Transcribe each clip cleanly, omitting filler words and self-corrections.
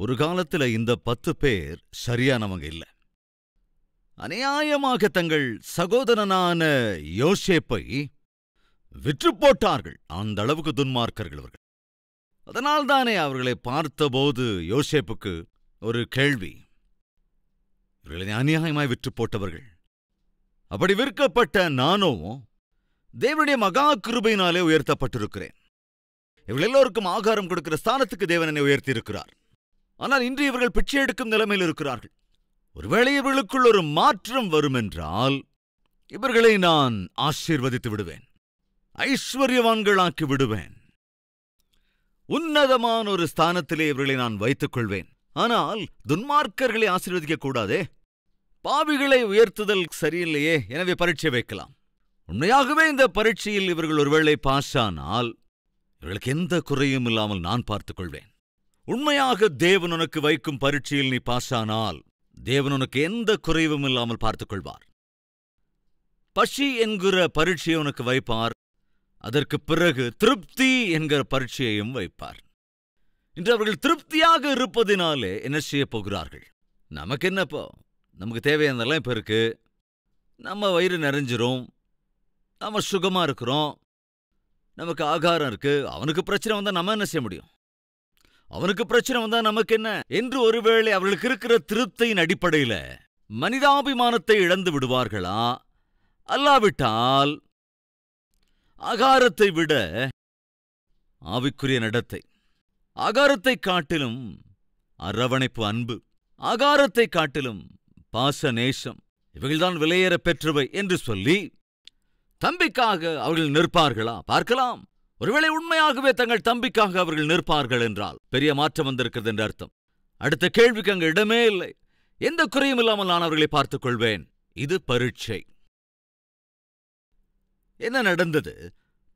ஒரு காலத்துல இந்த 10 பேர் சரியானவங்க இல்ல. அநியாயமாக தங்கள் சகோதரனான யோசேப்பை விற்று போட்டார்கள். அந்த அளவுக்கு துன்மார்க்கர்கள் அவர்கள். அதனால்தானே அவர்களை பார்த்தபோது யோசேப்புக்கு ஒரு கேள்வி. இவர்களை அநியாயமாய் விற்று போட்டவர்கள். அப்படி விற்கப்பட்ட நானோ தேவனுடைய மகா கிருபையினாலே உயர்த்தப்பட்டிருக்கிறேன். இவர்கள் எல்லோருக்கும் ஆகாரம் கொடுக்கிற ஸ்தானத்துக்கு தேவன் என்னை உயர்த்தியிருக்கிறார். ஆனால் இன்று இவர்கள் பிச்சை எடுக்கும் நிலைமையில் இருக்கிறார்கள். ஒருவேளை இவர்களுக்குள் ஒரு மாற்றம் வரும் என்றால் இவர்களை நான் ஆசீர்வதித்து விடுவேன், ஐஸ்வர்யவான்களாக்கி விடுவேன், உன்னதமான ஒரு ஸ்தானத்திலே இவர்களை நான் வைத்துக் கொள்வேன். ஆனால் துன்மார்க்கர்களை ஆசீர்வதிக்க கூடாதே, பாவிகளை உயர்த்துதல் சரியில்லையே. எனவே பரீட்சை வைக்கலாம். உண்மையாகவே இந்த பரீட்சையில் இவர்கள் ஒருவேளை பாஸ் ஆனால் இவர்களுக்கு எந்த குறையும் இல்லாமல் நான் பார்த்துக் கொள்வேன். உண்மையாக தேவன் உனக்கு வைக்கும் பரீட்சையில் நீ பாஸ் ஆனால் தேவன் உனக்கு எந்த குறைவும் இல்லாமல் பார்த்துக் கொள்வார். பசி என்கிற பரீட்சையை உனக்கு வைப்பார். அதற்கு பிறகு திருப்தி என்கிற பரீட்சையையும் வைப்பார். இன்று அவர்கள் திருப்தியாக இருப்பதினாலே என்ன செய்ய போகிறார்கள்? நமக்கு என்னப்போ, நமக்கு தேவையானதெல்லாம் இப்ப இருக்கு, நம்ம வயிறு நிறைஞ்சிரும், நம்ம சுகமா இருக்கிறோம், நமக்கு ஆகாரம் இருக்கு. அவனுக்கு பிரச்சனை வந்தா நம்ம என்ன செய்ய முடியும்? அவனுக்கு பிரச்சனை வந்தா நமக்கு என்ன என்று ஒருவேளை அவர்களுக்கு இருக்கிற திருப்தியின் அடிப்படையில மனிதாபிமானத்தை இழந்து விடுவார்களா? அல்லாவிட்டால் ஆகாரத்தை விட ஆவிக்குரிய நடத்தை, ஆகாரத்தை காட்டிலும் அரவணைப்பு அன்பு, ஆகாரத்தை காட்டிலும் பாச நேசம், இவைகள்தான் விலையேற பெற்றவை என்று சொல்லி தம்பிக்காக அவர்கள் நிற்பார்களா? பார்க்கலாம். ஒருவேளை உண்மையாகவே தங்கள் தம்பிக்காக அவர்கள் நிற்பார்கள் என்றால் பெரிய மாற்றம் வந்திருக்கிறது என்று அர்த்தம். அடுத்த கேள்விக்கு அங்கு இடமே இல்லை. எந்த குறையும் இல்லாமல் நான் அவர்களை பார்த்துக் கொள்வேன். இது பரீட்சை. என்ன நடந்தது?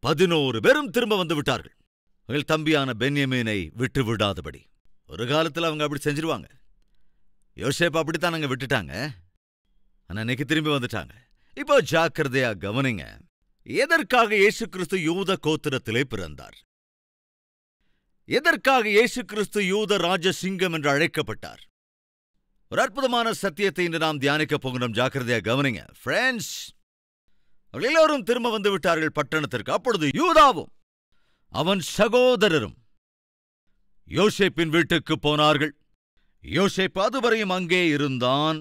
11 பேரும் திரும்ப வந்து விட்டார்கள். அவர்கள் தம்பியான பென்யமீனை விட்டு விடாதபடி. ஒரு காலத்தில் அவங்க அப்படி செஞ்சிருவாங்க. யோசேப்பு அப்படித்தான் அங்க விட்டுட்டாங்க. ஆனா இன்னைக்கு திரும்பி வந்துட்டாங்க. இப்போ ஜாக்கிரதையா கவனிங்க. எதற்காக இயேசு கிறிஸ்து யூத கோத்திரத்திலே பிறந்தார்? எதற்காக இயேசு கிறிஸ்து யூத ராஜசிங்கம் என்று அழைக்கப்பட்டார்? ஒரு அற்புதமான சத்தியத்தை இன்று நாம் தியானிக்கப் போகிறோம். ஜாக்கிரதையா கவனிங்க ஃப்ரெண்ட்ஸ். அவர்கள் எல்லோரும் திரும்ப வந்து விட்டார்கள் பட்டணத்திற்கு. அப்பொழுது யூதாவும் அவன் சகோதரரும் யோசேப்பின் வீட்டுக்கு போனார்கள். யோசேப்பு அதுவரையும் அங்கே இருந்தான்.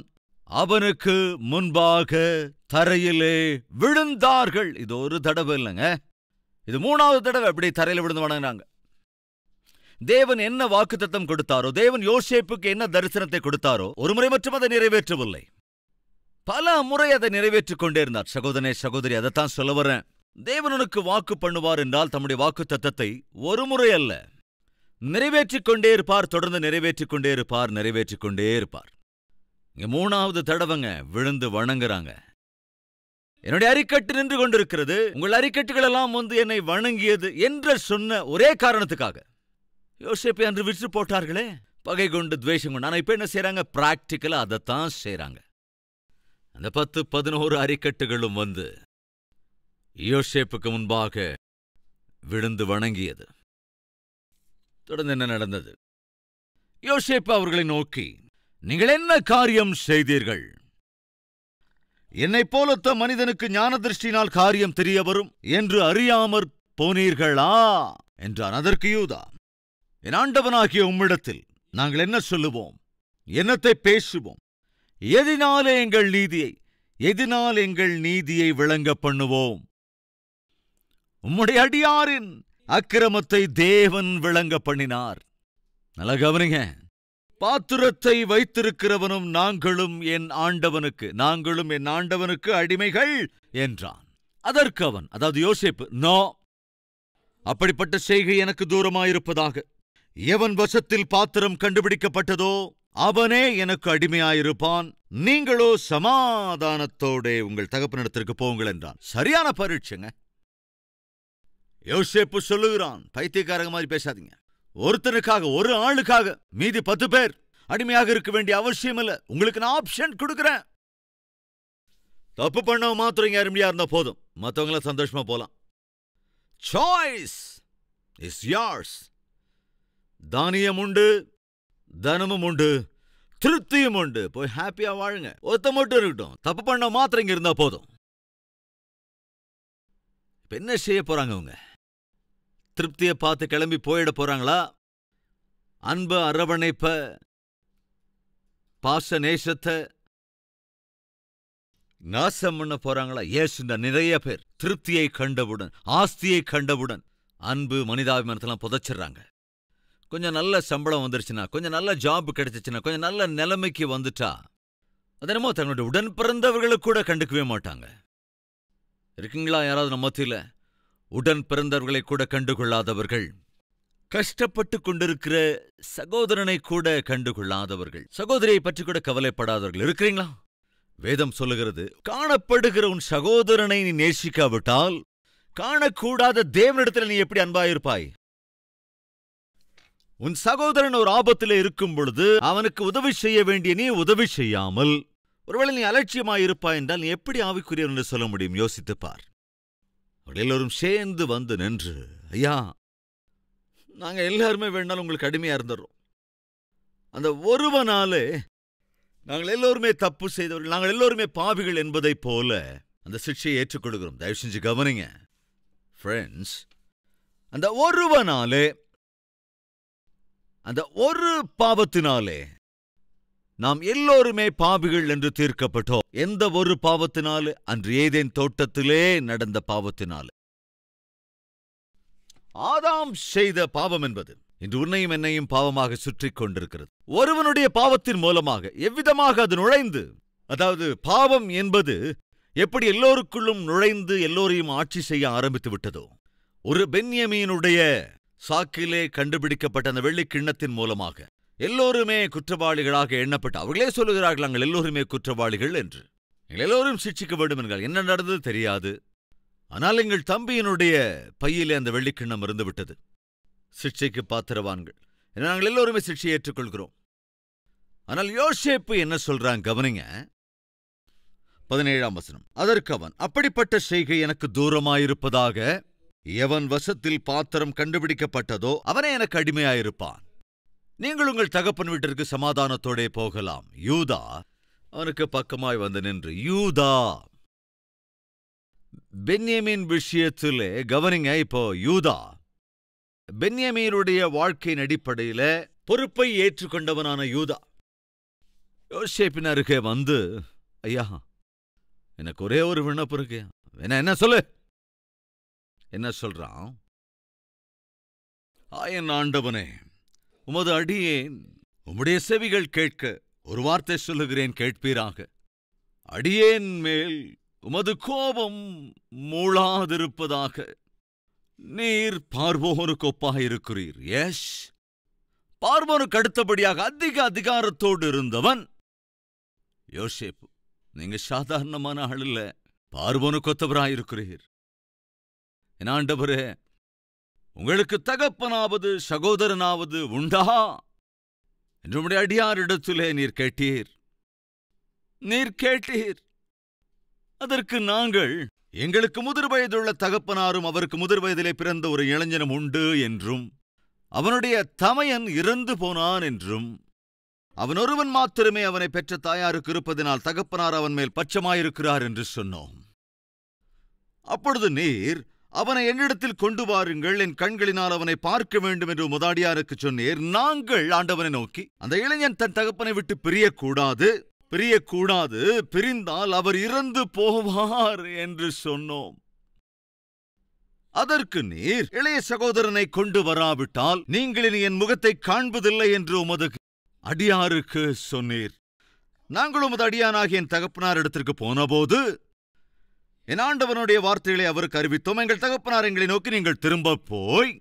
அவனுக்கு முன்பாக தரையிலே விழுந்தார்கள். இது ஒரு தடவை இல்லைங்க, இது 3வது தடவை அப்படி தரையில விழுந்து வணங்கினாங்க. தேவன் என்ன வாக்குத்தத்தம் கொடுத்தாரோ, தேவன் யோசேப்புக்கு என்ன தரிசனத்தை கொடுத்தாரோ, ஒரு முறை மட்டும் அதை நிறைவேற்றவில்லை, பல முறை அதை நிறைவேற்றிக் கொண்டே இருந்தார். சகோதரனே சகோதரி, அதைத்தான் சொல்ல வரேன். தேவனுக்கு வாக்கு பண்ணுவார் என்றால் தம்முடைய வாக்கு தத்தத்தை ஒரு முறை அல்ல, நிறைவேற்றிக் கொண்டே இருப்பார். தொடர்ந்து நிறைவேற்றிக் கொண்டே இருப்பார், நிறைவேற்றிக் கொண்டே இருப்பார். இங்க 3வது தடவைங்க விழுந்து வணங்குறாங்க. என்னுடைய அரிக்கட்டு நின்று கொண்டிருக்கிறது, உங்கள் அரிக்கட்டுகள் எல்லாம் வந்து என்னை வணங்கியது என்று சொன்ன ஒரே காரணத்துக்காக யோசேப்பை அன்று விற்று போட்டார்களே. பகை கொண்டு துவேஷம் கொண்டு. ஆனா இப்ப என்ன செய்யறாங்க? பிராக்டிக்கலா அதைத்தான் செய்யறாங்க. அந்த 10-11 அரிக்கட்டுகளும் வந்து யோசேப்புக்கு முன்பாக விழுந்து வணங்கியது. தொடர்ந்து என்ன நடந்தது? யோசேப்பு அவர்களை நோக்கி, நீங்கள் என்ன காரியம் செய்தீர்கள்? என்னைப் போலத்த மனிதனுக்கு ஞான திருஷ்டினால் காரியம் தெரிய வரும் என்று அறியாமற் போனீர்களா என்றான். அதற்கு யூதா, என் ஆண்டவனாகிய உம்மிடத்தில் நாங்கள் என்ன சொல்லுவோம்? என்னத்தை பேசுவோம்? எதினாலே எங்கள் நீதியை விளங்க பண்ணுவோம்? உம்முடைய அடியாரின் அக்கிரமத்தை தேவன் விளங்க பண்ணினார். நல்ல கவனிங்க. பாத்திரத்தை வைத்திருக்கிறவனும் நாங்களும் என் ஆண்டவனுக்கு அடிமைகள் என்றான். அதற்கு அவன், அதாவது யோசேப்பு, நோ, அப்படிப்பட்ட செய்கை எனக்கு தூரமாயிருப்பதாக. எவன் வசத்தில் பாத்திரம் கண்டுபிடிக்கப்பட்டதோ அவனே எனக்கு அடிமையாயிருப்பான். நீங்களோ சமாதானத்தோடே உங்கள் தகப்பனிடத்திற்கு போங்கள் என்றான். சரியான பரீட்சைங்க. யோசேப்பு சொல்லுகிறான், பைத்தியக்காரங்க மாதிரி பேசாதீங்க. ஒருத்தனுக்காக, ஒரு ஆளுக்காக மீதி 10 பேர் அடிமையாக இருக்க வேண்டிய அவசியம் இல்ல. உங்களுக்கு நான் ஆப்ஷன் கொடுக்கிறேன். தப்பு பண்ண மாத்திரம் இங்க அருமையா இருந்தா போதும், மற்றவங்கள சந்தோஷமா போலாம். Choice is யார்ஸ். தானியம் உண்டு, தனமும் உண்டு, திருப்தியும் உண்டு. போய் ஹாப்பியா வாழுங்க. ஒருத்த மட்டும் இருக்கட்டும், தப்பு பண்ண மாத்திரம் இங்க இருந்தா போதும். இப்ப என்ன செய்ய போறாங்க அவங்க? திருப்தியை பார்த்து கிளம்பி போயிட போறாங்களா? அன்பு, அரவணைப்ப, பாச நேசத்தை நாசம் பண்ண போறாங்களா? ஏசுண்டா நிறைய பேர் திருப்தியை கண்டவுடன், ஆஸ்தியை கண்டவுடன் அன்பு, மனிதாபிமானத்தெல்லாம் புதைச்சிடுறாங்க. கொஞ்சம் நல்ல சம்பளம் வந்துருச்சுன்னா, கொஞ்சம் நல்ல ஜாப் கிடைச்சிச்சுன்னா, கொஞ்சம் நல்ல நிலைமைக்கு வந்துட்டா, அதனமோ தங்களுடைய உடன் பிறந்தவர்களை கூட கண்டுக்கவே மாட்டாங்க. இருக்கீங்களா யாராவது நம்ம மத்தியில உடன் பிறந்தவர்களை கூட கண்டுகொள்ளாதவர்கள்? கஷ்டப்பட்டு கொண்டிருக்கிற சகோதரனை கூட கண்டுகொள்ளாதவர்கள், சகோதரியை பற்றி கூட கவலைப்படாதவர்கள் இருக்கிறீங்களா? வேதம் சொல்லுகிறது, காணப்படுகிற உன் சகோதரனை நீ நேசிக்காவிட்டால் காணக்கூடாத தேவனிடத்தில் நீ எப்படி அன்பாயிருப்பாய்? உன் சகோதரன் ஒரு ஆபத்திலே இருக்கும் பொழுது அவனுக்கு உதவி செய்ய வேண்டிய நீ உதவி செய்யாமல் ஒருவேளை நீ அலட்சியமாயிருப்பாய் என்றால் நீ எப்படி ஆவிக்குரியவர் என்று சொல்ல முடியும்? யோசித்துப்பார். அவர்கள் எல்லோரும் சேர்ந்து வந்து நின்று, ஐயா, நாங்க எல்லாருமே வேணாலும் உங்களுக்கு அடிமையா இருந்துடுறோம். அந்த ஒருவனாலே நாங்கள் எல்லோருமே தப்பு செய்தவர்கள், நாங்கள் எல்லோருமே பாவிகள் என்பதைப் போல அந்த சிக்ஷையை ஏற்றுக்கொள்கிறோம். தயவு செஞ்சு கவனிங்க ஃப்ரெண்ட்ஸ். அந்த ஒருவனாலே, அந்த ஒரு பாவத்தினாலே நாம் எல்லோருமே பாவிகள் என்று தீர்க்கப்பட்டோம். எந்த ஒரு பாவத்தினாலே? அன்று ஏதேன் தோட்டத்திலே நடந்த பாவத்தினாலே. ஆதாம் செய்த பாவம் என்பது இன்று உன்னையும் என்னையும் பாவமாக சுற்றிக் கொண்டிருக்கிறது. ஒருவனுடைய பாவத்தின் மூலமாக எவ்விதமாக அது நுழைந்து, அதாவது பாவம் என்பது எப்படி எல்லோருக்குள்ளும் நுழைந்து எல்லோரையும் ஆட்சி செய்ய ஆரம்பித்து விட்டதோ, ஒரு பென்யமீனுடைய சாக்கிலே கண்டுபிடிக்கப்பட்ட அந்த வெள்ளி கிண்ணத்தின் மூலமாக எல்லோருமே குற்றவாளிகளாக எண்ணப்பட்டு, அவர்களே சொல்லுகிறார்கள் நாங்கள் எல்லோருமே குற்றவாளிகள் என்று, எங்கள் எல்லோரும் சிக்ஷிக்க வேண்டும் என்றால் என்ன நடந்தது தெரியாது. ஆனால் எங்கள் தம்பியினுடைய பையிலே அந்த வெள்ளிக்கிண்ணம் இருந்து விட்டது. சிக்ஷைக்கு பாத்திரவான்கள், நாங்கள் எல்லோருமே சிக்ஷையை ஏற்றுக்கொள்கிறோம். ஆனால் யோசேப்பு என்ன சொல்றான் கவனிங்க. 17ஆம் வசனம். அதற்கு அவன், அப்படிப்பட்ட செய்கை எனக்கு தூரமாயிருப்பதாக. எவன் வசத்தில் பாத்திரம் கண்டுபிடிக்கப்பட்டதோ அவனே எனக்கு அடிமையாயிருப்பான். நீங்கள் உங்கள் தகப்பன் வீட்டிற்கு சமாதானத்தோடே போகலாம். யூதா அவனுக்கு பக்கமாய் வந்து நின்று, யூதா, பென்யமீன் விஷயத்திலே கவனிங்க. இப்போ யூதா பென்யமீனுடைய வாழ்க்கையின் அடிப்படையில பொறுப்பை ஏற்றுக்கொண்டவனான யூதா யோசேப்பின் அருகே வந்து, ஐயா, எனக்கு ஒரே ஒரு விண்ணப்பம் இருக்கு. என்ன சொல்லு? என்ன சொல்றான்? என் ஆண்டவனே, உமது அடியேன் உம்முடைய செவிகள் கேட்க ஒரு வார்த்தை சொல்லுகிறேன், கேட்பீராக. அடியேன் மேல் உமது கோபம் மூளாதிருப்பதாக. நீர் பார்வோனுக்கு ஒப்பாயிருக்கிறீர். எஸ், பார்வோனுக்கு அடுத்தபடியாக அதிக அதிகாரத்தோடு இருந்தவன் யோசேப்பு. நீங்க சாதாரணமான ஆள் இல்ல, பார்வோனுக்கு ஒத்தவராயிருக்கிறீர். என் ஆண்டவரே, உங்களுக்கு தகப்பனாவது சகோதரனாவது உண்டா என்று உம்முடைய அடியாரிடத்திலே நீர் கேட்டீர். அதற்கு நாங்கள், எங்களுக்கு முதிர் வயதுள்ள தகப்பனாரும் அவருக்கு முதிர் வயதிலே பிறந்த ஒரு இளைஞனும் உண்டு என்றும், அவனுடைய தமையன் இறந்து போனான் என்றும், அவன் ஒருவன் மாத்திரமே அவனை பெற்ற தாயாருக்கு இருப்பதனால் தகப்பனார் அவன் மேல் பட்சமாயிருக்கிறார் என்று சொன்னோம். அப்பொழுது நீர், அவனை என்னிடத்தில் கொண்டு வாருங்கள், என் கண்களினால் அவனை பார்க்க வேண்டும் என்று முதாடியாருக்கு சொன்னீர். நாங்கள் ஆண்டவனை நோக்கி, அந்த இளைஞன் தன் தகப்பனை விட்டு பிரியக்கூடாது, பிரிந்தால் அவர் இறந்து போவார் என்று சொன்னோம். அதற்கு நீர், இளைய சகோதரனை கொண்டு வராவிட்டால் நீங்கள் இனி என் முகத்தை காண்பதில்லை என்று உமது அடியாருக்கு சொன்னீர். நாங்கள் உமது அடியானாகிய என் தகப்பனார் இடத்திற்கு போனபோது என் ஆண்டவனுடைய வார்த்தைகளை அவருக்கு அறிவித்தோம். எங்கள் தகப்பனார் எங்களை நோக்கி, நீங்கள் திரும்ப போய்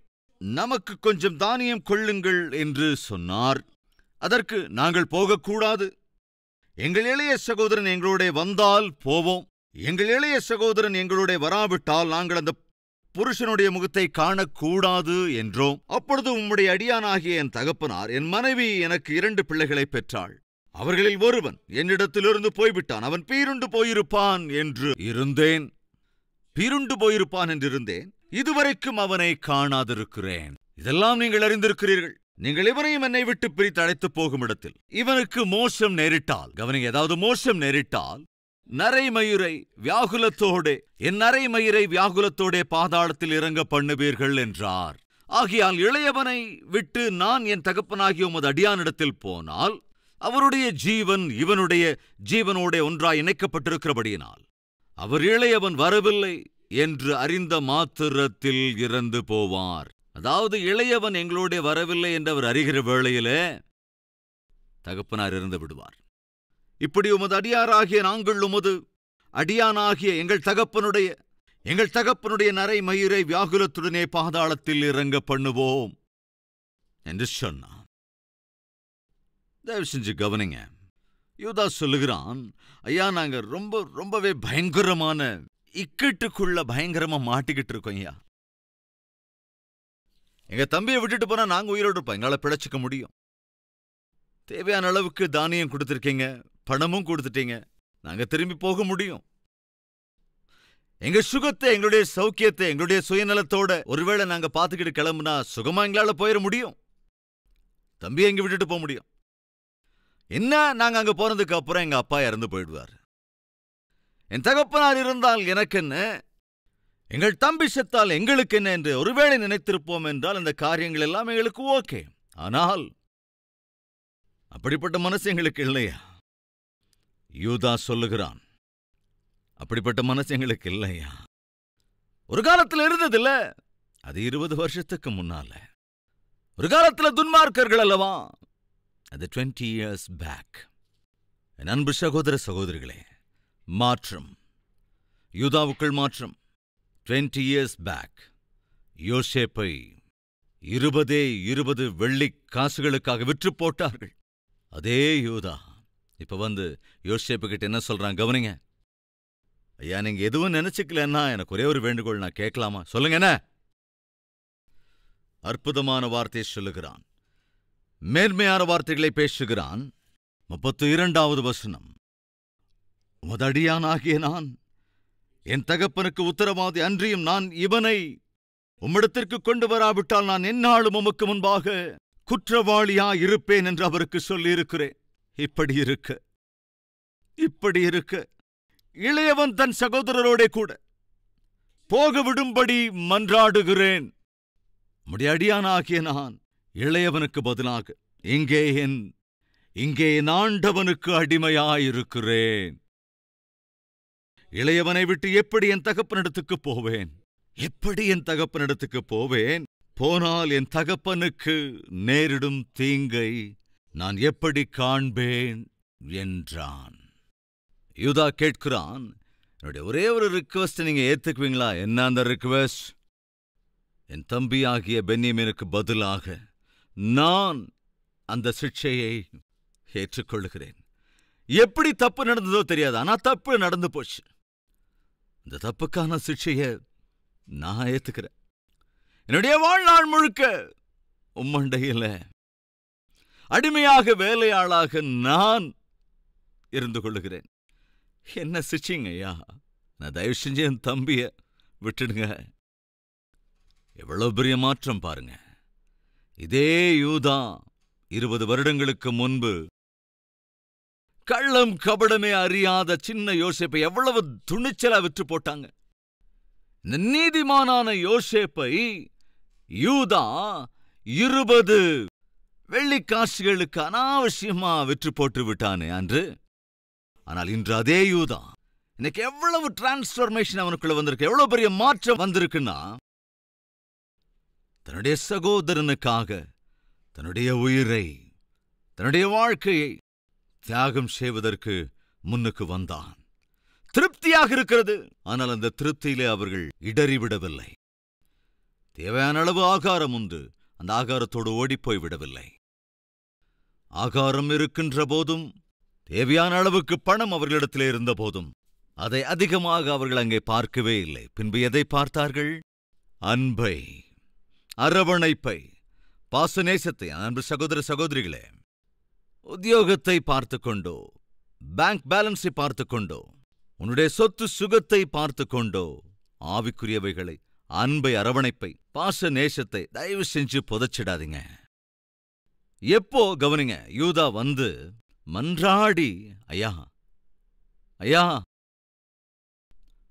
நமக்கு கொஞ்சம் தானியம் கொள்ளுங்கள் என்று சொன்னார். அதற்கு நாங்கள் போகக்கூடாது, எங்கள் இளைய சகோதரன் எங்களோட வந்தால் போவோம், எங்கள் இளைய சகோதரன் எங்களோட வராவிட்டால் நாங்கள் அந்த புருஷனுடைய முகத்தை காணக்கூடாது என்றோம். அப்பொழுது உம்முடைய அடியானாகிய என் தகப்பனார், என் மனைவி எனக்கு 2 பிள்ளைகளை பெற்றாள், அவர்களில் ஒருவன் என்னிடத்திலிருந்து போய்விட்டான், அவன் பீருண்டு போயிருப்பான் என்றிருந்தேன். இதுவரைக்கும் அவனை காணாதிருக்கிறேன். இதெல்லாம் நீங்கள் அறிந்திருக்கிறீர்கள். நீங்கள் இவனையும் என்னை விட்டு பிரித்து அழைத்து போகும் இடத்தில் இவனுக்கு மோசம் நேரிட்டால், கவனிங்க, ஏதாவது மோசம் நேரிட்டால் நரைமயிரை வியாகுலத்தோடே என் நரைமயிரை வியாகுலத்தோடே பாதாளத்தில் இறங்க பண்ணுவீர்கள் என்றார். ஆகையால் இளையவனை விட்டு நான் என் தகப்பனாகிய உமது அடியானிடத்தில் போனால் அவருடைய ஜீவன் இவனுடைய ஜீவனோட ஒன்றாய் இணைக்கப்பட்டிருக்கிறபடியினால் அவர் இளையவன் வரவில்லை என்று அறிந்த மாத்திரத்தில் இறந்து போவார். அதாவது இளையவன் எங்களோட வரவில்லை என்று அவர் அறிகிற வேளையிலே தகப்பனார் இறந்து விடுவார். இப்படி உமது அடியாராகிய நாங்கள் உமது அடியானாகிய எங்கள் தகப்பனுடைய நரைமயிரை வியாகுலத்துடனே பாதாளத்தில் இறங்க பண்ணுவோம் என்று சொன்னான். தயவு செஞ்சு கவனிங்க. யூதா சொல்லுகிறான், ஐயா, நாங்க ரொம்பவே பயங்கரமான இக்கட்டுக்குள்ள பயங்கரமா மாட்டிக்கிட்டு இருக்கோம் ஐயா. எங்க தம்பியை விட்டுட்டு போனா நாங்க உயிரோடு இருப்போம், எங்களால பிழைச்சிக்க முடியும். தேவையான அளவுக்கு தானியம் கொடுத்துருக்கீங்க, பணமும் கொடுத்துட்டீங்க, நாங்க திரும்பி போக முடியும். எங்க சுகத்தை, எங்களுடைய சௌக்கியத்தை, எங்களுடைய சுயநலத்தோட ஒருவேளை நாங்க பார்த்துக்கிட்டு கிளம்புனா சுகமா எங்களால போயிட முடியும். தம்பியை எங்க விட்டுட்டு போக முடியும். என்ன, நாங்க அங்க போனதுக்கு அப்புறம் எங்க அப்பா இறந்து போயிடுவார். என் தகப்பனார் இருந்தால் எனக்கு என்ன, எங்கள் தம்பி செத்தால் எங்களுக்கு என்ன என்று ஒருவேளை நினைத்திருப்போம் என்றால் இந்த காரியங்கள் எல்லாம் எங்களுக்கு ஓகே. ஆனால் அப்படிப்பட்ட மனசு எங்களுக்கு இல்லையா? யூதா சொல்லுகிறான், அப்படிப்பட்ட மனசு எங்களுக்கு இல்லையா? ஒரு காலத்தில் இருந்ததில்ல, அது 20 வருஷத்துக்கு முன்னால. ஒரு காலத்தில் துன்மார்க்கர்கள் அல்லவா, அது 20 years back. என் அன்பு சகோதர சகோதரிகளே, மாற்றம், யூதாவுக்குள் மாற்றம். 20 years back யோசேப்பை 20 வெள்ளி காசுகளுக்காக விற்று போட்டார்கள். அதே யூதா இப்ப வந்து யோசேப்பு கிட்ட என்ன சொல்றான் கவனிங்க. ஐயா, நீங்க எதுவும் நினைச்சுக்கலன்னா எனக்கு ஒரே ஒரு வேண்டுகோள் நான் கேட்கலாமா? சொல்லுங்க. என்ன அற்புதமான வார்த்தையை சொல்லுகிறான், மேன்மையான வார்த்தைகளை பேசுகிறான். 32வது வசனம், உமது அடியானாகிய நான் என் தகப்பனுக்கு உத்தரவாதி, அன்றியும் நான் இவனை உம்மிடத்திற்கு கொண்டு வராவிட்டால் நான் எந்நாளும் உமக்கு முன்பாக குற்றவாளியாயிருப்பேன் என்று அவருக்கு சொல்லியிருக்கிறேன். இப்படி இருக்க இளையவன் தன் சகோதரரோட கூட போக விடும்படி மன்றாடுகிறேன். உம்முடைய அடியானாகிய நான் இளையவனுக்கு பதிலாக இங்கே என் ஆண்டவனுக்கு அடிமையாயிருக்கிறேன். இளையவனை விட்டு எப்படி என் தகப்பனிடத்துக்கு போவேன்? போனால் என் தகப்பனுக்கு நேரிடும் தீங்கை நான் எப்படி காண்பேன் என்றான். யூதா கேட்கிறான், என்னுடைய ஒரே ஒரு ரிக்வெஸ்ட் நீங்க ஏத்துக்குவீங்களா? என்ன அந்த ரிக்வெஸ்ட்? என் தம்பியாகிய பென்யமீனுக்கு பதிலாக நான் அந்த சிக்ஷையை ஏற்றுக்கொள்கிறேன். எப்படி தப்பு நடந்ததோ தெரியாது, ஆனா தப்பு நடந்து போச்சு. இந்த தப்புக்கான சிக்ஷையை நான் ஏத்துக்கிறேன். என்னுடைய வாழ்நாள் முழுக்க உம்மண்டையில அடிமையாக வேலையாளாக நான் இருந்து கொள்ளுகிறேன். என்ன சிக்ஷைங்க ஐயா? நான் தயவு செஞ்சு என் தம்பிய விட்டுடுங்க. எவ்வளவு பெரிய மாற்றம் பாருங்க. இதே யூதா 20 வருடங்களுக்கு முன்பு கள்ளம் கபடமே அறியாத சின்ன யோசேப்பை எவ்வளவு துணிச்சலா விற்று போட்டாங்க. இந்த நீதிமானான யோசேப்பை யூதா 20 வெள்ளிக்காசுகளுக்கு அனாவசியமா விற்று போட்டு விட்டானே அன்று. ஆனால் இன்று அதே யூதா, இன்னைக்கு எவ்வளவு டிரான்ஸ்பர்மேஷன் அவனுக்குள்ள வந்திருக்கு, எவ்வளவு பெரிய மாற்றம் வந்திருக்குன்னா, தன்னுடைய சகோதரனுக்காக தன்னுடைய உயிரை, தன்னுடைய வாழ்க்கையை தியாகம் செய்வதற்கு முன்னுக்கு வந்தான். திருப்தியாக இருக்கிறது. ஆனால் அந்த திருப்தியிலே அவர்கள் இடறிவிடவில்லை. தேவையான அளவு ஆகாரம் உண்டு, அந்த ஆகாரத்தோடு ஓடிப்போய் விடவில்லை. ஆகாரம் இருக்கின்ற போதும், தேவையான அளவுக்கு பணம் அவர்களிடத்திலே இருந்த போதும் அதை அதிகமாக அவர்கள் அங்கே பார்க்கவே இல்லை. பின்பு எதை பார்த்தார்கள்? அன்பை, அரவணைப்பை, பாசநேசத்தை. அன்பு சகோதர சகோதரிகளே, உத்தியோகத்தை பார்த்து கொண்டோ, பேங்க் பேலன்ஸை பார்த்து கொண்டோ, உன்னுடைய சொத்து சுகத்தை பார்த்து கொண்டோ ஆவிக்குரியவைகளை, அன்பை, அரவணைப்பை, பாச நேசத்தை தயவு செஞ்சு புதைச்சிடாதீங்க. எப்போ கவனிங்க, யூதா வந்து மன்றாடி, ஐயா ஐயா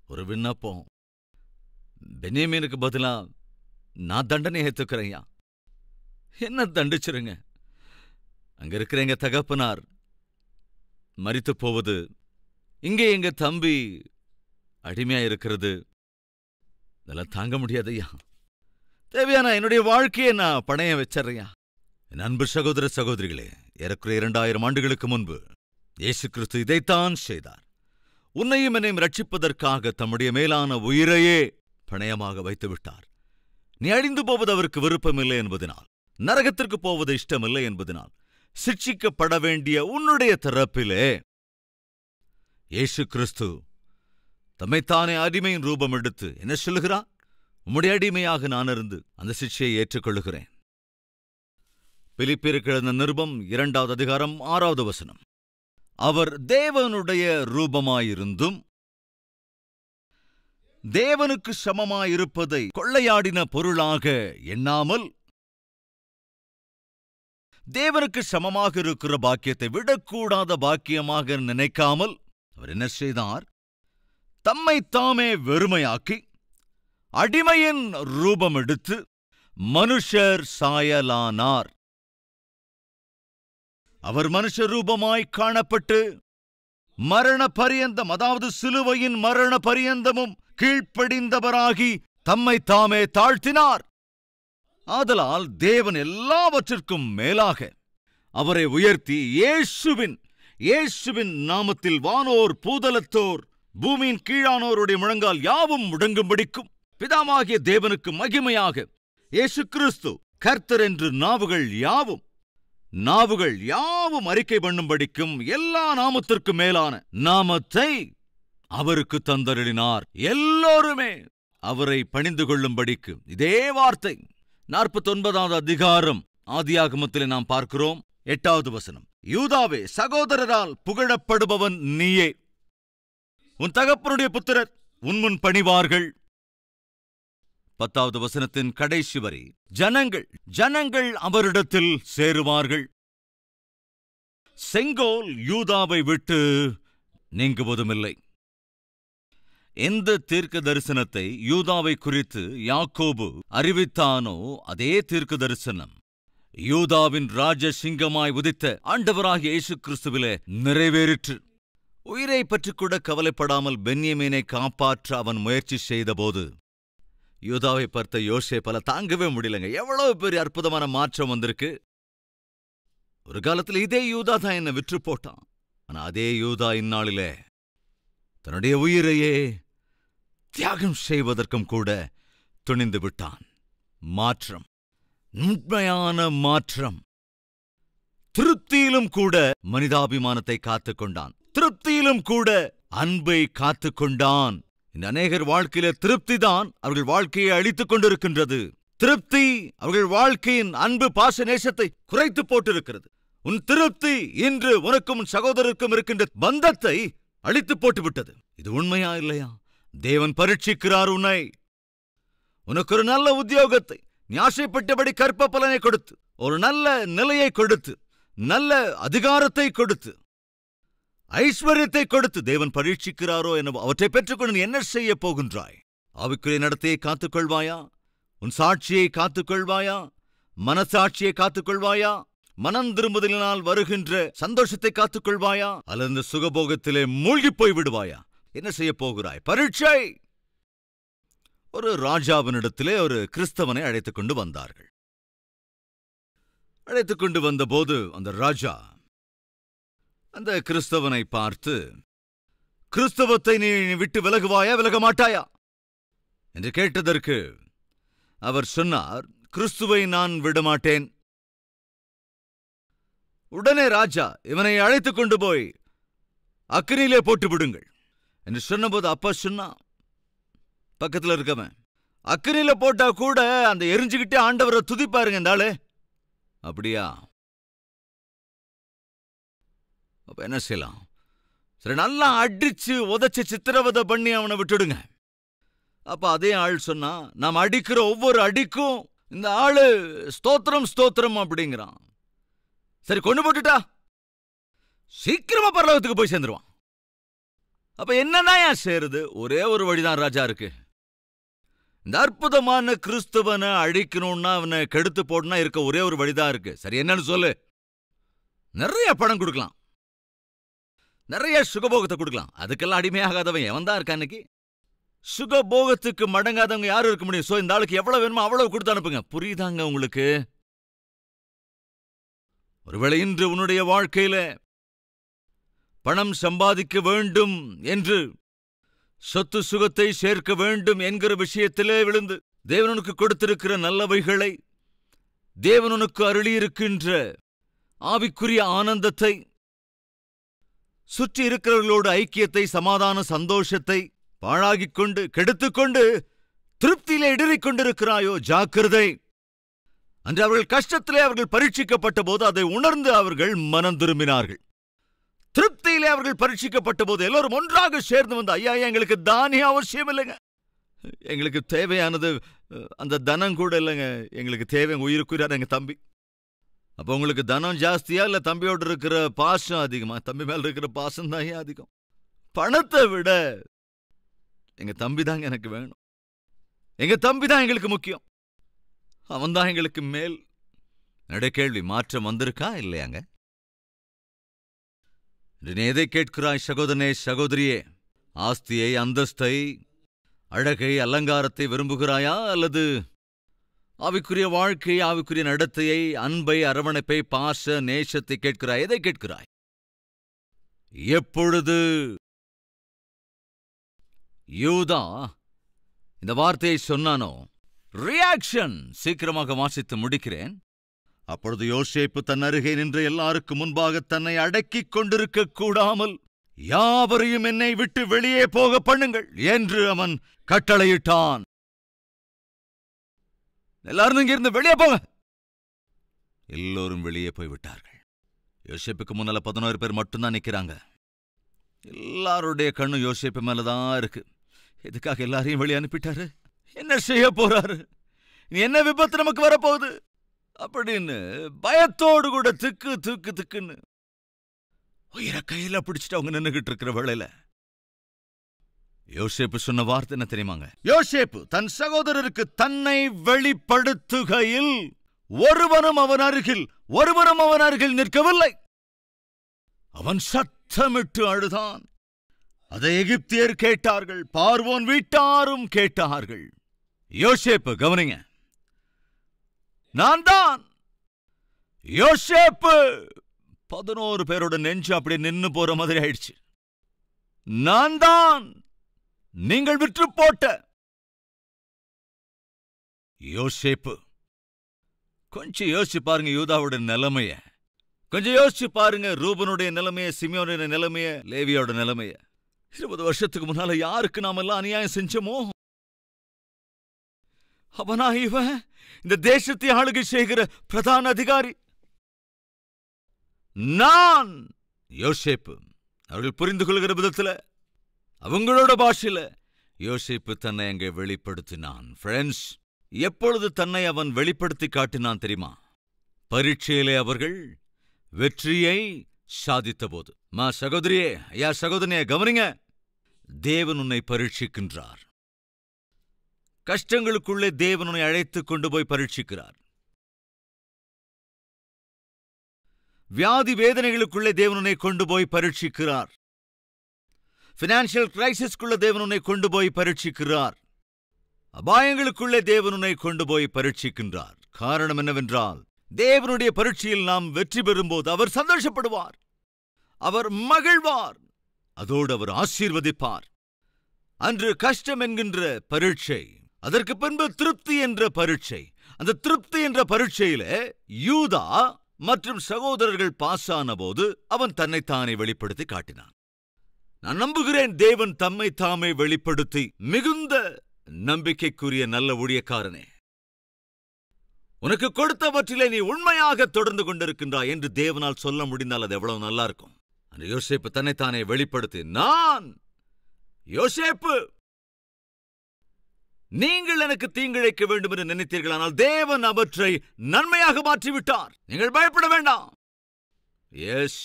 ஒரு விண்ணப்பம், பென்யமீனுக்கு பதிலா நான் தண்டனை ஏத்துக்கிறேன் ஐயா, என்ன தண்டிச்சிருங்க. அங்க இருக்கிற எங்க தகப்பனார் மரித்து போவது, இங்கே எங்க தம்பி அடிமையா இருக்கிறது, இதெல்லாம் தாங்க முடியாதையா. தேவையான என்னுடைய வாழ்க்கையை நான் பணைய வச்சறையா. என் அன்பு சகோதர சகோதரிகளே, ஏறக்குறைய 2000 ஆண்டுகளுக்கு முன்பு இயேசு கிறிஸ்து இதைத்தான் செய்தார். உன்னையும் என்னையும் ரட்சிப்பதற்காக தம்முடைய மேலான உயிரையே பணயமாக வைத்துவிட்டார். நீ அழிந்து போவது அவருக்கு விருப்பமில்லை என்பதனால், நரகத்திற்கு போவது இஷ்டமில்லை என்பதனால், சிட்சிக்கப்பட வேண்டிய உன்னுடைய தரப்பிலே இயேசு கிறிஸ்து தம்மைத்தானே அடிமையின் ரூபம் எடுத்து என்ன சொல்லுகிறார்? உம்முடைய அடிமையாக நான் இருந்து அந்த சிட்சையை ஏற்றுக்கொள்ளுகிறேன். பிலிப்பியருக்கு எழுதின நிருபம் 2வது அதிகாரம் 6வது வசனம். அவர் தேவனுடைய ரூபமாயிருந்தும் தேவனுக்கு சமமாயிருப்பதை கொள்ளையாடின பொருளாக எண்ணாமல், தேவனுக்கு சமமாக இருக்கிற பாக்கியத்தை விடக்கூடாத பாக்கியமாக நினைக்காமல் அவர் என்ன செய்தார்? தம்மைத்தாமே வெறுமையாக்கி அடிமையின் ரூபம் எடுத்து மனுஷர் சாயலானார். அவர் மனுஷ ரூபமாய் காணப்பட்டு மரண பரியந்தம், அதாவது சிலுவையின் மரண பரியந்தமும் கீழ்ப்படிந்தவராகி தம்மைத்தாமே தாழ்த்தினார். ஆதலால் தேவன் எல்லாவற்றிற்கும் மேலாக அவரை உயர்த்தி இயேசுவின் நாமத்தில் வானோர் பூதலத்தோர் பூமியின் கீழானோருடைய முழங்கால் யாவும் முடங்கும்படிக்கும் பிதாவாகிய தேவனுக்கு மகிமையாக இயேசு கிறிஸ்து கர்த்தர் என்று நாவுகள் யாவும் அறிக்கை பண்ணும்படிக்கும் எல்லா நாமத்திற்கும் மேலான நாமத்தை அவருக்கு தந்தருளினார். எல்லோருமே அவரை பணிந்து கொள்ளும்படிக்கு. இதே வார்த்தை 49வது அதிகாரம் ஆதியாகமத்திலே நாம் பார்க்கிறோம். 8வது வசனம். யூதாவே, சகோதரரால் புகழப்படுபவன் நீயே, உன் தகப்பனுடைய புத்திரர் உன்முன் பணிவார்கள். 10வது வசனத்தின் கடைசி வரி, ஜனங்கள் அவரிடத்தில் சேருவார்கள். செங்கோல் யூதாவை விட்டு நீங்குவதுமில்லை. எந்த தீர்க்க தரிசனத்தை யூதாவை குறித்து யாக்கோபு அறிவித்தானோ அதே தீர்க்க தரிசனம் யூதாவின் ராஜசிங்கமாய் உதித்த ஆண்டவராகிய இயேசு கிறிஸ்துவிலே நிறைவேறிற்று. உயிரை பற்றி கூட கவலைப்படாமல் பென்யமீனை காப்பாற்ற அவன் முயற்சி செய்தபோது யூதாவை பார்த்த யோசேப்பால தாங்கவே முடியலங்க. எவ்வளவு பெரிய அற்புதமான மாற்றம் வந்திருக்கு. ஒரு காலத்தில் இதே யூதா தான் என்ன விற்று போட்டான். ஆனா அதே யூதா இந்நாளிலே தன்னுடைய உயிரையே தியாகம் செய்வதற்கும் கூட துணிந்து விட்டான். மாற்றம், உண்மையான மாற்றம். திருப்தியிலும் கூட மனிதாபிமானத்தை காத்துக்கொண்டான். திருப்தியிலும் கூட அன்பை காத்துக்கொண்டான். இந்த அநேகர் வாழ்க்கையில திருப்திதான் அவர்கள் வாழ்க்கையை அழித்துக் கொண்டிருக்கின்றது. திருப்தி அவர்கள் வாழ்க்கையின் அன்பு பாச நேசத்தை குறைத்து போட்டிருக்கிறது. உன் திருப்தி இன்று உனக்கும் உன் சகோதரருக்கும் இருக்கின்ற பந்தத்தை அழித்து போட்டு விட்டது. இது உண்மையா இல்லையா? தேவன் பரீட்சிக்கிறார் உன்னை. உனக்கு ஒரு நல்ல உத்தியோகத்தை, நீ ஆசைப்பட்டபடி கற்ப பலனை கொடுத்து, ஒரு நல்ல நிலையை கொடுத்து, நல்ல அதிகாரத்தை கொடுத்து, ஐஸ்வர்யத்தை கொடுத்து தேவன் பரீட்சிக்கிறாரோ என்னவோ. அவற்றை பெற்றுக்கொண்டு நீ என்ன செய்ய போகின்றாய்? ஆவிக்குரிய நடத்தையை காத்துக்கொள்வாயா? உன் சாட்சியை காத்துக்கொள்வாயா? மனசாட்சியை காத்துக்கொள்வாயா? மனம் திரும்புதலினால் வருகின்ற சந்தோஷத்தை காத்துக்கொள்வாயா? அல்லது இந்த சுகபோகத்திலே மூழ்கி போய் விடுவாயா? என்ன செய்ய போகிறாய்? பரீட்சை. ஒரு ராஜாவினிடத்திலே ஒரு கிறிஸ்தவனை அழைத்துக் கொண்டு வந்தார்கள். அழைத்துக் கொண்டு வந்தபோது அந்த ராஜா அந்த கிறிஸ்தவனை பார்த்து, கிறிஸ்தவத்தை நீ விட்டு விலகுவாயா, விலக மாட்டாயா என்று கேட்டதற்கு அவர் சொன்னார், கிறிஸ்துவை நான் விடமாட்டேன். உடனே ராஜா, இவனை அழைத்துக் கொண்டு போய் அக்கினியிலே போட்டு விடுங்கள் என்று சொன்னபோது அப்பா சொன்னா, பக்கத்தில் இருக்கவன், அக்கினியில போட்டா கூட அந்த எரிஞ்சுக்கிட்டே ஆண்டவரை துதிப்பாருங்க இந்த ஆளு. அப்படியா? அப்ப என்ன செய்யலாம்? சரி, நல்லா அடிச்சு உதச்சு சித்திரவதை பண்ணி அவனை விட்டுடுங்க. அப்ப அதே ஆள் சொன்னா, நாம் அடிக்கிற ஒவ்வொரு அடிக்கும் இந்த ஆளு ஸ்தோத்திரம் ஸ்தோத்திரம் அப்படிங்கிறான். சரி, கொண்டு போட்டுட்டா சீக்கிரமா பரலோகத்துக்கு போய் சேர்ந்துருவான். அப்ப என்னதான் ஏன் சேருது? ஒரே ஒரு வழிதான் ராஜா இருக்கு. இந்த அற்புதமான கிறிஸ்துவனை அழிக்கணும்னா, அவனை கெடுத்து போடனா இருக்க ஒரே ஒரு வழிதான் இருக்கு. சரி, என்னன்னு சொல்லு. நிறைய பணம் கொடுக்கலாம், நிறைய சுகபோகத்தை கொடுக்கலாம். அதுக்கெல்லாம் அடிமையாகாதவன் எவன் தான் இருக்கா இன்னைக்கு? சுகபோகத்துக்கு மடங்காதவங்க யாரும் இருக்க முடியும்? சோ இந்த ஆளுக்கு எவ்வளவு வேணுமோ அவ்வளவு கொடுத்து அனுப்புங்க. புரியுதாங்க உங்களுக்கு? ஒருவேளை இன்று உன்னுடைய வாழ்க்கையில பணம் சம்பாதிக்க வேண்டும் என்று, சொத்து சுகத்தை சேர்க்க வேண்டும் என்கிற விஷயத்திலே விழுந்து, தேவனுக்கு கொடுத்திருக்கிற நல்லவைகளை, தேவனுக்கு அருளியிருக்கின்ற ஆவிக்குரிய ஆனந்தத்தை, சுற்றி இருக்கிறவர்களோடு ஐக்கியத்தை, சமாதான சந்தோஷத்தை பாழாகிக் கொண்டு, கெடுத்துக்கொண்டு, திருப்தியிலே இடறிக் கொண்டிருக்கிறாயோ, ஜாக்கிரதை. அன்று அவர்கள் கஷ்டத்திலே அவர்கள் பரீட்சிக்கப்பட்ட போது அதை உணர்ந்து அவர்கள் மனம் திரும்பினார்கள். திருப்தியிலே அவர்கள் பரீட்சிக்கப்பட்ட போது எல்லோரும் ஒன்றாக சேர்ந்து வந்து, ஐயா, எங்களுக்கு தானியம் அவசியம் இல்லைங்க, எங்களுக்கு தேவையானது அந்த தனம் கூட இல்லைங்க, எங்களுக்கு தேவை உயிருக்குறார் எங்க தம்பி. அப்ப உங்களுக்கு தனம் ஜாஸ்தியா இல்ல தம்பியோடு இருக்கிற பாசம் அதிகமா? தம்பி மேல இருக்கிற பாசம் தான் ஏன் அதிகம்? பணத்தை விட எங்க தம்பி தாங்க எனக்கு வேணும், எங்க தம்பி தான் எங்களுக்கு முக்கியம், அவன் தான் எங்களுக்கு மேல். கேள்வி, மாற்றம் வந்திருக்கா இல்லையாங்க? நீ எதை கேட்கிறாய் சகோதரனே, சகோதரியே? ஆஸ்தியை, அந்தஸ்தை, அழகை, அலங்காரத்தை விரும்புகிறாயா? அல்லது ஆவிக்குரிய வாழ்க்கை, ஆவிக்குரிய நடத்தையை, அன்பை, அரவணைப்பை, பாச நேசத்தை கேட்கிறாய்? எதை கேட்கிறாய்? எப்பொழுது யூதா இந்த வார்த்தையை சொன்னானோ, ரியாக்ஷன் சீக்கிரமாக வாசித்து முடிக்கிறேன். அப்பொழுது யோசேப்பு தன் அருகே நின்று எல்லாருக்கும் முன்பாக தன்னை அடக்கிக் கொண்டிருக்க கூடாமல், யாவரையும் என்னை விட்டு வெளியே போக பண்ணுங்கள் என்று அவன் கட்டளையிட்டான். எல்லாரும் இங்கிருந்து வெளியே போங்க. எல்லோரும் வெளியே போய்விட்டார்கள். யோசேப்புக்கு முன்னால 11 பேர் மட்டும்தான் நிக்கிறாங்க. எல்லாருடைய கண்ணு யோசேப்பு மேலதான் இருக்கு. எதுக்காக எல்லாரையும் வெளியே அனுப்பிட்டாரு? என்ன செய்ய போறாரு? என்ன விபத்து நமக்கு வரப்போகுது அப்படின்னு பயத்தோடு கூட திக்கு திக்கு திக்குன்னு உயிரை கையில பிடிச்சிட்டு அவங்க நின்னுகிட்டு இருக்கிற வேளையில யோசேப்பு சொன்ன வார்த்தை என்ன தெரியுமாங்க? யோசேப்பு தன் சகோதரருக்கு தன்னை வெளிப்படுத்துகையில் ஒருவனும் அவன் அருகில் நிற்கவில்லை. அவன் சத்தமிட்டு அழுதான். அதை எகிப்தியர் கேட்டார்கள், பார்வோன் வீட்டாரும் கேட்டார்கள். யோசேப்பு, கவனிங்க, நான் தான் யோசேப்பு. 11 பேரோட நெஞ்சு அப்படி நின்னு போற மாதிரி ஆயிடுச்சு. நான் தான் நீங்கள் விற்று போட்ட யோசேப்பு. கொஞ்சம் யோசிச்சு பாருங்க யூதாவோட நிலைமைய, கொஞ்சம் யோசிச்சு பாருங்க ரூபனுடைய நிலைமைய, சிமியோனுடைய நிலைமைய, லேவியோட நிலைமைய. 20 வருஷத்துக்கு முன்னால யாருக்கு நாம எல்லாம் அநியாயம் செஞ்சோமோ, அவனா இவன் இந்த தேசத்தை ஆளுகை செய்கிற பிரதான அதிகாரி. நான் யோசேப்பு. அவர்கள் புரிந்து கொள்கிற விதத்துல, அவங்களோட பாஷையில யோசேப்பு தன்னை அங்கே வெளிப்படுத்தினான். ஃப்ரெண்ட்ஸ், எப்பொழுது தன்னை அவன் வெளிப்படுத்தி காட்டினான் தெரியுமா? பரீட்சையிலே அவர்கள் வெற்றியை சாதித்த போது. சகோதரியே, ஐயா சகோதரியே, கவனிங்க, தேவன் உன்னை பரீட்சிக்கின்றார். கஷ்டங்களுக்குள்ளே தேவன் உன்னை அழைத்துக் கொண்டு போய் பரீட்சிக்கிறார். வியாதி வேதனைகளுக்குள்ளே தேவன் உன்னை கொண்டு போய் பரீட்சிக்கிறார். பினான்சியல் கிரைசிஸ்குள்ள தேவன் உன்னை கொண்டு போய் பரீட்சிக்கிறார். அபாயங்களுக்குள்ளே தேவன் உன்னை கொண்டு போய் பரீட்சிக்கின்றார். காரணம் என்னவென்றால், தேவனுடைய பரீட்சையில் நாம் வெற்றி பெறும்போது அவர் சந்தோஷப்படுவார், அவர் மகிழ்வார், அதோடு அவர் ஆசீர்வதிப்பார். அன்று கஷ்டம் என்கின்ற பரீட்சை, அதற்கு பின்பு திருப்தி என்ற பரீட்சை. அந்த திருப்தி என்ற பரீட்சையில யூதா மற்றும் சகோதரர்கள் பாஸ் ஆன போது அவன் தன்னைத்தானே வெளிப்படுத்தி காட்டினான். நான் நம்புகிறேன், தேவன் தம்மை தாமே வெளிப்படுத்தி மிகுந்த நம்பிக்கைக்குரிய நல்ல ஊழியக்காரனே, உனக்கு கொடுத்தவற்றிலே நீ உண்மையாக தொடர்ந்து கொண்டிருக்கின்றாய் என்று தேவனால் சொல்ல முடிந்தால் அது எவ்வளவு நல்லா இருக்கும். அந்த யோசேப்பு தன்னைத்தானே வெளிப்படுத்தி, நான் யோசேப்பு, நீங்கள் எனக்கு தீங்கிழைக்க வேண்டும் என்று நினைத்தீர்கள், ஆனால் தேவன் அவற்றை நன்மையாக மாற்றிவிட்டார். நீங்கள் பயப்பட வேண்டாம். எஸ்,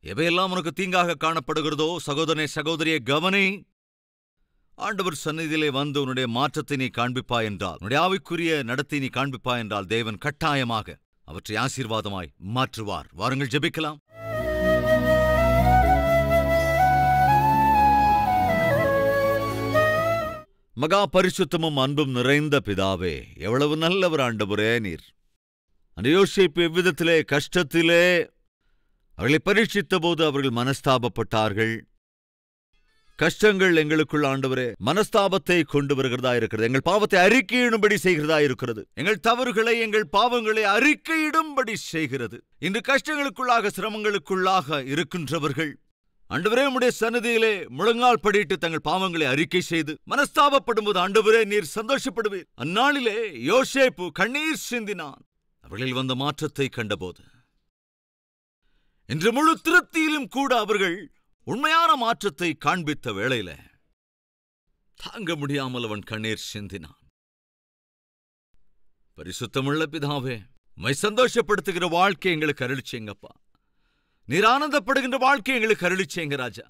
எவையெல்லாம் உனக்கு தீங்காக காணப்படுகிறதோ சகோதரனே சகோதரியை கவனி. ஆண்டவர் சந்நிதியிலே வந்து உன்னுடைய மாற்றத்தை நீ காண்பிப்பாய் என்றால், உன்னுடைய ஆவிக்குரிய நடத்தை நீ காண்பிப்பாய் என்றால், தேவன் கட்டாயமாக அவற்றை ஆசீர்வாதமாய் மாற்றுவார். வாருங்கள் ஜெபிக்கலாம். மகா பரிசுத்தமும் அன்பும் நிறைந்த பிதாவே, எவ்வளவு நல்லவர் ஆண்டவரே நீர். அந்த யோசேப்பு எவ்விதத்திலே கஷ்டத்திலே அவர்களை பரீட்சித்த போது அவர்கள் மனஸ்தாபப்பட்டார்கள். கஷ்டங்கள் எங்களுக்குள் ஆண்டவரே மனஸ்தாபத்தை கொண்டு வருகிறதா இருக்கிறது. எங்கள் பாவத்தை அறிக்கையிடும்படி செய்கிறதா இருக்கிறது. எங்கள் தவறுகளை எங்கள் பாவங்களை அறிக்கையிடும்படி செய்கிறது. இன்று கஷ்டங்களுக்குள்ளாக சிரமங்களுக்குள்ளாக இருக்கின்றவர்கள் ஆண்டவரே உம்முடைய சந்நிதியிலே முழங்கால் படியிட்டு தங்கள் பாவங்களை அறிக்கை செய்து மனஸ்தாபப்படும்போது ஆண்டவரே நீர் சந்தோஷப்படுவீர். அந்நாளிலே யோசேப்பு கண்ணீர் சிந்தினான். அவர்களில் வந்த மாற்றத்தை கண்டபோது இன்று முழு திருப்தியிலும் கூட அவர்கள் உண்மையான மாற்றத்தை காண்பித்த வேளையில தாங்க முடியாமல் அவன் கண்ணீர் சிந்தினான். பரிசுத்தமுள்ள பிதாவே, உம்மை சந்தோஷப்படுத்துகிற வாழ்க்கை எங்களுக்கு அருளிச்சேங்கப்பா. நீர் ஆனந்தப்படுகின்ற வாழ்க்கை எங்களுக்கு அருளிச்சேங்க ராஜா.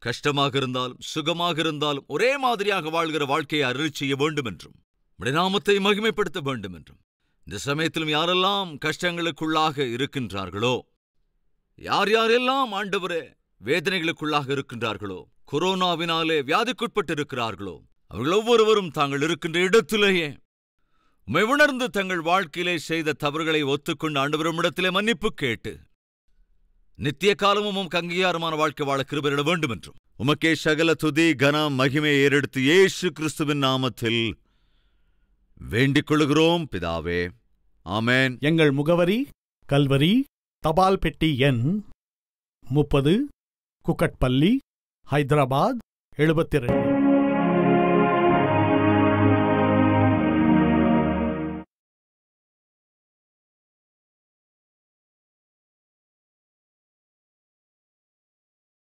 கஷ்டமாக இருந்தாலும் சுகமாக இருந்தாலும் ஒரே மாதிரியாக வாழ்கிற வாழ்க்கையை அருளி செய்ய வேண்டும் என்றும் உம்முடைய நாமத்தை மகிமைப்படுத்த வேண்டும் என்றும் இந்த சமயத்திலும் யாரெல்லாம் கஷ்டங்களுக்குள்ளாக இருக்கின்றார்களோ, யார் யாரெல்லாம் ஆண்டவரே வேதனைகளுக்குள்ளாக இருக்கின்றார்களோ, கொரோனாவினாலே வியாதிக்குட்பட்டு இருக்கிறார்களோ, அவர்கள் ஒவ்வொருவரும் தாங்கள் இருக்கின்ற இடத்திலேயே உம்மை உணர்ந்து தங்கள் வாழ்க்கையிலே செய்த தவறுகளை ஒத்துக்கொண்டு ஆண்டவரிடத்திலே மன்னிப்பு கேட்டு நித்திய காலமும் உமக்கு அங்கீகாரமான வாழ்க்கை வாழ கிருபையிட வேண்டும் என்றும் உமக்கே சகல துதி கனம் மகிமையை ஏறெடுத்து இயேசு கிறிஸ்துவின் நாமத்தில் வேண்டிக் கொள்கிறோம் பிதாவே, ஆமென். எங்கள் முகவரி கல்வரி, தபால் பெட்டி எண் 30, குக்கட்பள்ளி, ஹைதராபாத் 72.